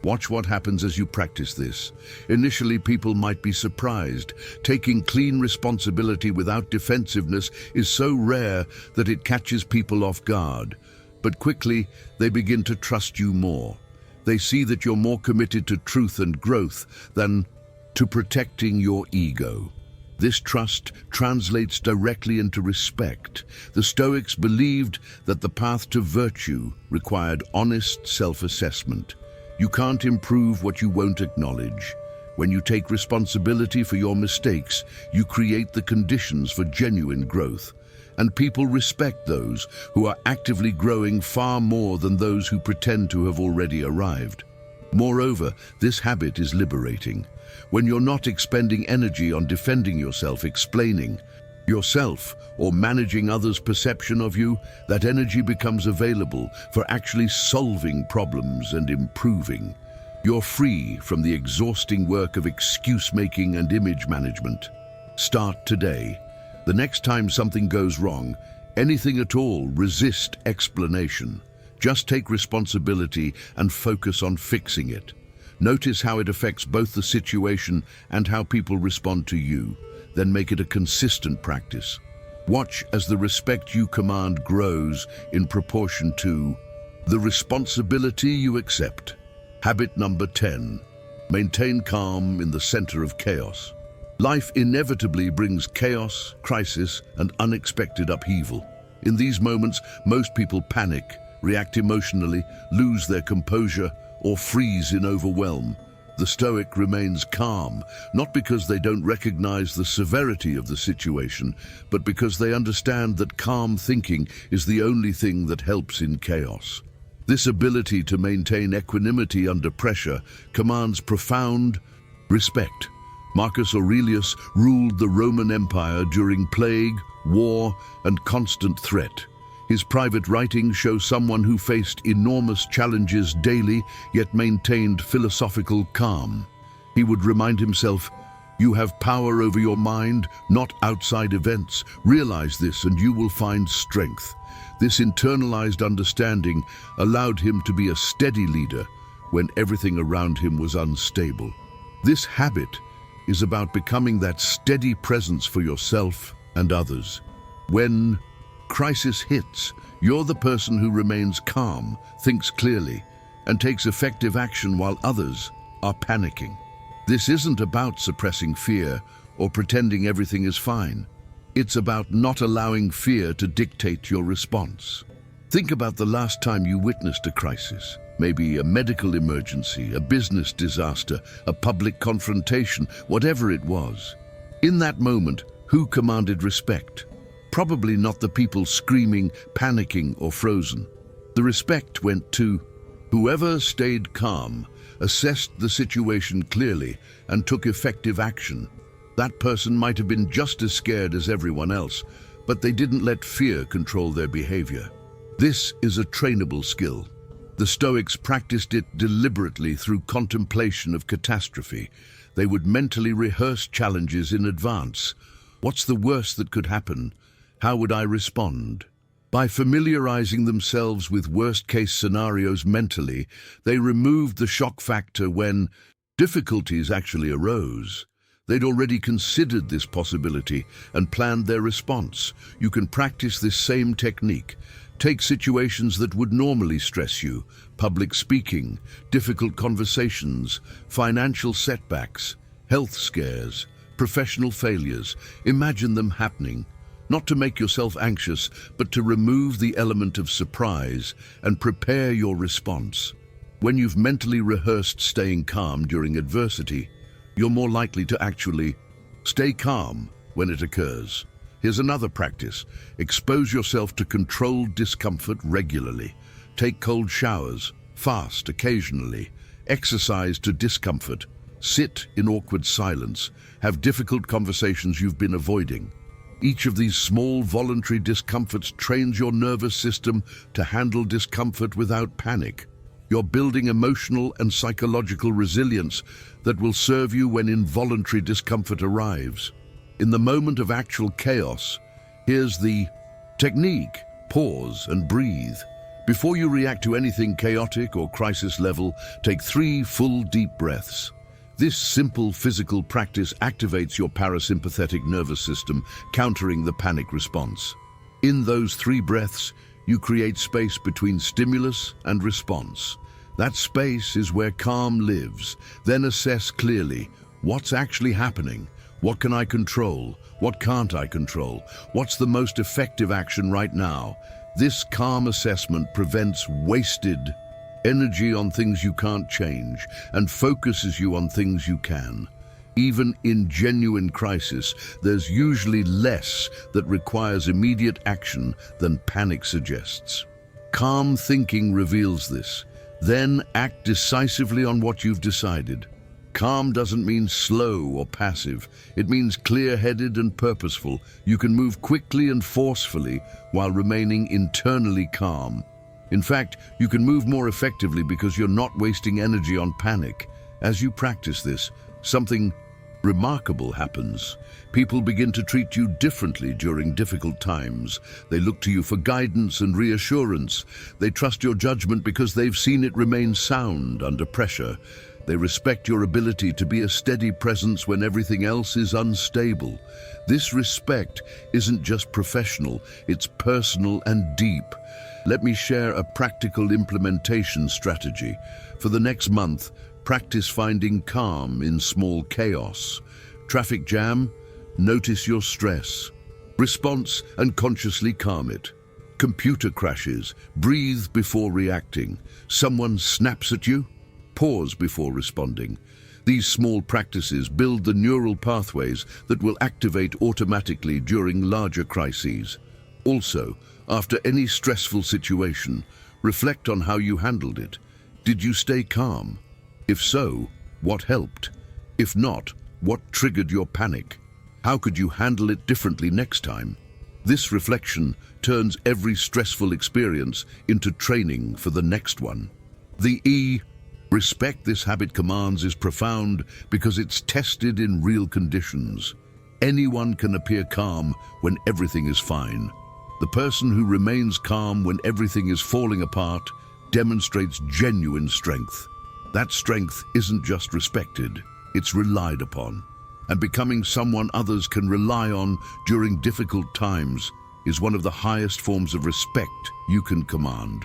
Watch what happens as you practice this. Initially, people might be surprised. Taking clean responsibility without defensiveness is so rare that it catches people off guard. But quickly, they begin to trust you more. They see that you're more committed to truth and growth than to protecting your ego. This trust translates directly into respect. The Stoics believed that the path to virtue required honest self-assessment. You can't improve what you won't acknowledge. When you take responsibility for your mistakes, you create the conditions for genuine growth. And people respect those who are actively growing far more than those who pretend to have already arrived. Moreover, this habit is liberating. When you're not expending energy on defending yourself, explaining yourself, or managing others' perception of you, that energy becomes available for actually solving problems and improving. You're free from the exhausting work of excuse-making and image management. Start today. The next time something goes wrong, anything at all, resist explanation. Just take responsibility and focus on fixing it. Notice how it affects both the situation and how people respond to you. Then make it a consistent practice. Watch as the respect you command grows in proportion to the responsibility you accept. Habit number 10. Maintain calm in the center of chaos. Life inevitably brings chaos, crisis, and unexpected upheaval. In these moments, most people panic, react emotionally, lose their composure, or freeze in overwhelm. The Stoic remains calm, not because they don't recognize the severity of the situation, but because they understand that calm thinking is the only thing that helps in chaos. This ability to maintain equanimity under pressure commands profound respect. Marcus Aurelius ruled the Roman Empire during plague, war, and constant threat. His private writings show someone who faced enormous challenges daily, yet maintained philosophical calm. He would remind himself, "You have power over your mind, not outside events. Realize this and you will find strength." This internalized understanding allowed him to be a steady leader when everything around him was unstable. This habit is about becoming that steady presence for yourself and others. When crisis hits, you're the person who remains calm, thinks clearly, and takes effective action while others are panicking. This isn't about suppressing fear or pretending everything is fine. It's about not allowing fear to dictate your response. Think about the last time you witnessed a crisis. Maybe a medical emergency, a business disaster, a public confrontation, whatever it was. In that moment, who commanded respect? Probably not the people screaming, panicking, or frozen. The respect went to whoever stayed calm, assessed the situation clearly, and took effective action. That person might have been just as scared as everyone else, but they didn't let fear control their behavior. This is a trainable skill. The Stoics practiced it deliberately through contemplation of catastrophe. They would mentally rehearse challenges in advance. What's the worst that could happen? How would I respond? By familiarizing themselves with worst-case scenarios mentally, they removed the shock factor when difficulties actually arose. They'd already considered this possibility and planned their response. You can practice this same technique. Take situations that would normally stress you: public speaking, difficult conversations, financial setbacks, health scares, professional failures. Imagine them happening. Not to make yourself anxious, but to remove the element of surprise and prepare your response. When you've mentally rehearsed staying calm during adversity, you're more likely to actually stay calm when it occurs. Here's another practice. Expose yourself to controlled discomfort regularly. Take cold showers, fast occasionally, exercise to discomfort, sit in awkward silence, have difficult conversations you've been avoiding. Each of these small voluntary discomforts trains your nervous system to handle discomfort without panic. You're building emotional and psychological resilience that will serve you when involuntary discomfort arrives. In the moment of actual chaos, here's the technique: pause and breathe. Before you react to anything chaotic or crisis level, take 3 full deep breaths. This simple physical practice activates your parasympathetic nervous system, countering the panic response. In those 3 breaths, you create space between stimulus and response. That space is where calm lives. Then assess clearly: what's actually happening? What can I control? What can't I control? What's the most effective action right now? This calm assessment prevents wasted energy on things you can't change and focuses you on things you can. Even in genuine crisis, there's usually less that requires immediate action than panic suggests. Calm thinking reveals this. Then act decisively on what you've decided. Calm doesn't mean slow or passive. It means clear-headed and purposeful. You can move quickly and forcefully while remaining internally calm. In fact, you can move more effectively because you're not wasting energy on panic. As you practice this, something remarkable happens. People begin to treat you differently during difficult times. They look to you for guidance and reassurance. They trust your judgment because they've seen it remain sound under pressure. They respect your ability to be a steady presence when everything else is unstable. This respect isn't just professional, it's personal and deep. Let me share a practical implementation strategy. For the next month, practice finding calm in small chaos. Traffic jam? Notice your stress. Response and consciously calm it. Computer crashes? Breathe before reacting. Someone snaps at you? Pause before responding. These small practices build the neural pathways that will activate automatically during larger crises. Also, after any stressful situation, reflect on how you handled it. Did you stay calm? If so, what helped? If not, what triggered your panic? How could you handle it differently next time? This reflection turns every stressful experience into training for the next one. The respect this habit commands is profound because it's tested in real conditions. Anyone can appear calm when everything is fine. The person who remains calm when everything is falling apart demonstrates genuine strength. That strength isn't just respected, it's relied upon. And becoming someone others can rely on during difficult times is one of the highest forms of respect you can command.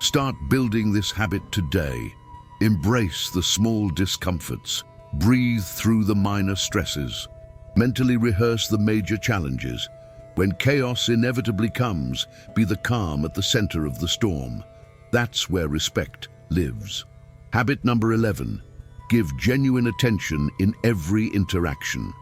Start building this habit today. Embrace the small discomforts. Breathe through the minor stresses. Mentally rehearse the major challenges. When chaos inevitably comes, be the calm at the center of the storm. That's where respect lives. Habit number 11. Give genuine attention in every interaction.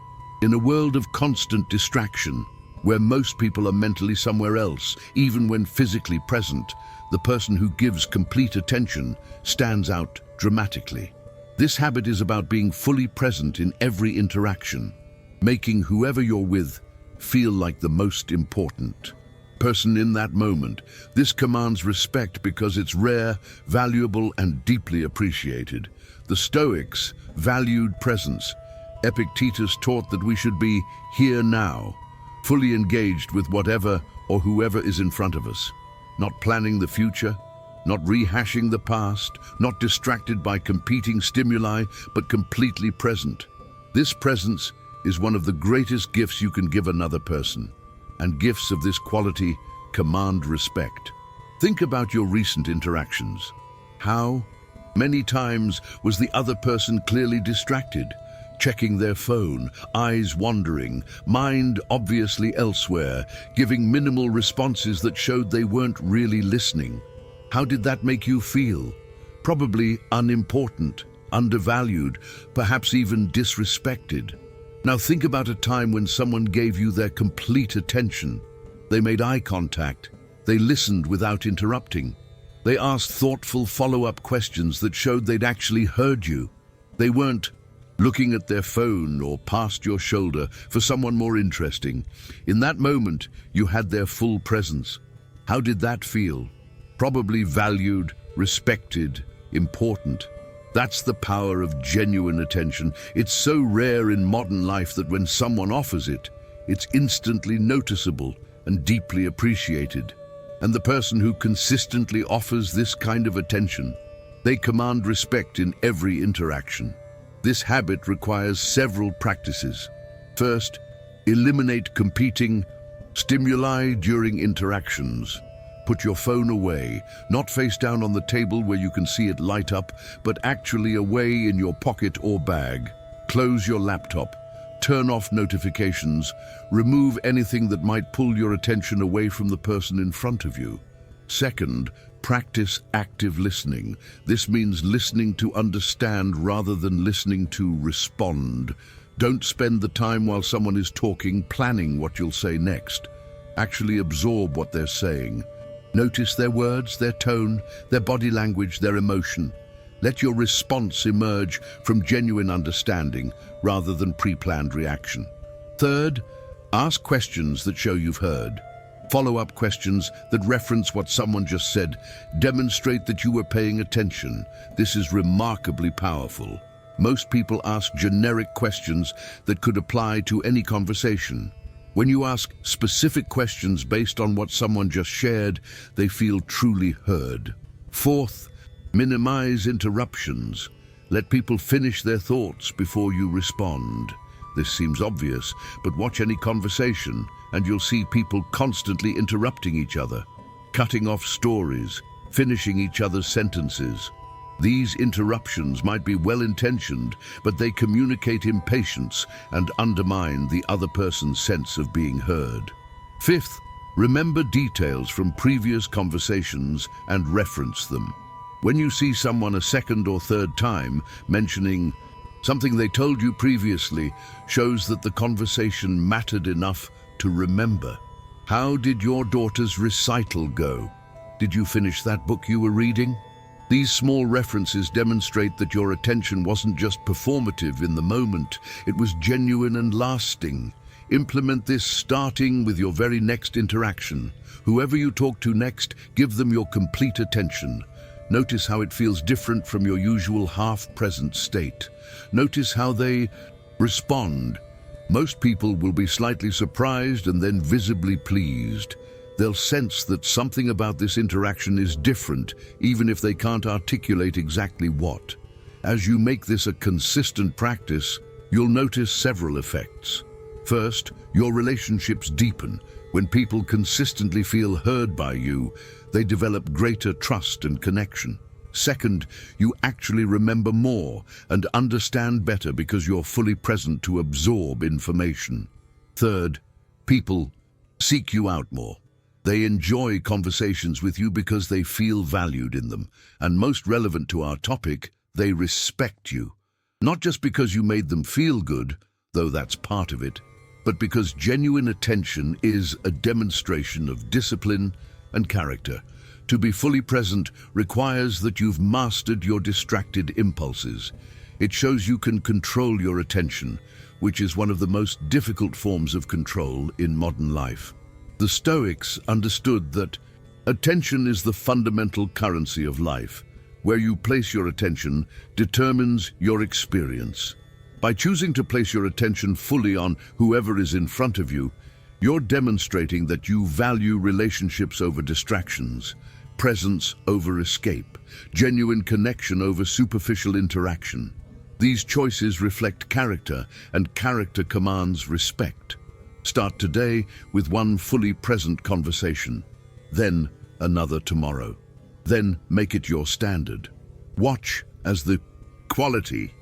In a world of constant distraction, where most people are mentally somewhere else, even when physically present, the person who gives complete attention stands out dramatically. This habit is about being fully present in every interaction, making whoever you're with feel like the most important person in that moment. This commands respect because it's rare, valuable, and deeply appreciated. The Stoics valued presence. Epictetus taught that we should be here now, fully engaged with whatever or whoever is in front of us, not planning the future, not rehashing the past, not distracted by competing stimuli, but completely present. This presence is one of the greatest gifts you can give another person, and gifts of this quality command respect. Think about your recent interactions. How many times was the other person clearly distracted, checking their phone, eyes wandering, mind obviously elsewhere, giving minimal responses that showed they weren't really listening? How did that make you feel? Probably unimportant, undervalued, perhaps even disrespected. Now think about a time when someone gave you their complete attention. They made eye contact. They listened without interrupting. They asked thoughtful follow-up questions that showed they'd actually heard you. They weren't looking at their phone or past your shoulder for someone more interesting. In that moment, you had their full presence. How did that feel? Probably valued, respected, important. That's the power of genuine attention. It's so rare in modern life that when someone offers it, it's instantly noticeable and deeply appreciated. And the person who consistently offers this kind of attention, they command respect in every interaction. This habit requires several practices. First, eliminate competing stimuli during interactions. Put your phone away, not face down on the table where you can see it light up, but actually away in your pocket or bag. Close your laptop. Turn off notifications. Remove anything that might pull your attention away from the person in front of you. Second, practice active listening. This means listening to understand rather than listening to respond. Don't spend the time while someone is talking planning what you'll say next. Actually absorb what they're saying. Notice their words, their tone, their body language, their emotion. Let your response emerge from genuine understanding rather than pre-planned reaction. Third, ask questions that show you've heard. Follow-up questions that reference what someone just said demonstrate that you were paying attention. This is remarkably powerful. Most people ask generic questions that could apply to any conversation. When you ask specific questions based on what someone just shared, they feel truly heard. Fourth, minimize interruptions. Let people finish their thoughts before you respond. This seems obvious, but watch any conversation and you'll see people constantly interrupting each other, cutting off stories, finishing each other's sentences. These interruptions might be well-intentioned, but they communicate impatience and undermine the other person's sense of being heard. Fifth, remember details from previous conversations and reference them. When you see someone a second or third time mentioning something they told you previously, shows that the conversation mattered enough to remember. How did your daughter's recital go? Did you finish that book you were reading? These small references demonstrate that your attention wasn't just performative in the moment, it was genuine and lasting. Implement this starting with your very next interaction. Whoever you talk to next, give them your complete attention. Notice how it feels different from your usual half-present state. Notice how they respond. Most people will be slightly surprised and then visibly pleased. They'll sense that something about this interaction is different, even if they can't articulate exactly what. As you make this a consistent practice, you'll notice several effects. First, your relationships deepen. When people consistently feel heard by you, they develop greater trust and connection. Second, you actually remember more and understand better because you're fully present to absorb information. Third, people seek you out more. They enjoy conversations with you because they feel valued in them. And most relevant to our topic, they respect you. Not just because you made them feel good, though that's part of it, but because genuine attention is a demonstration of discipline and character. To be fully present requires that you've mastered your distracted impulses. It shows you can control your attention, which is one of the most difficult forms of control in modern life. The Stoics understood that attention is the fundamental currency of life. Where you place your attention determines your experience. By choosing to place your attention fully on whoever is in front of you, you're demonstrating that you value relationships over distractions, presence over escape, genuine connection over superficial interaction. These choices reflect character, and character commands respect. Start today with one fully present conversation, then another tomorrow. Then make it your standard. Watch as the quality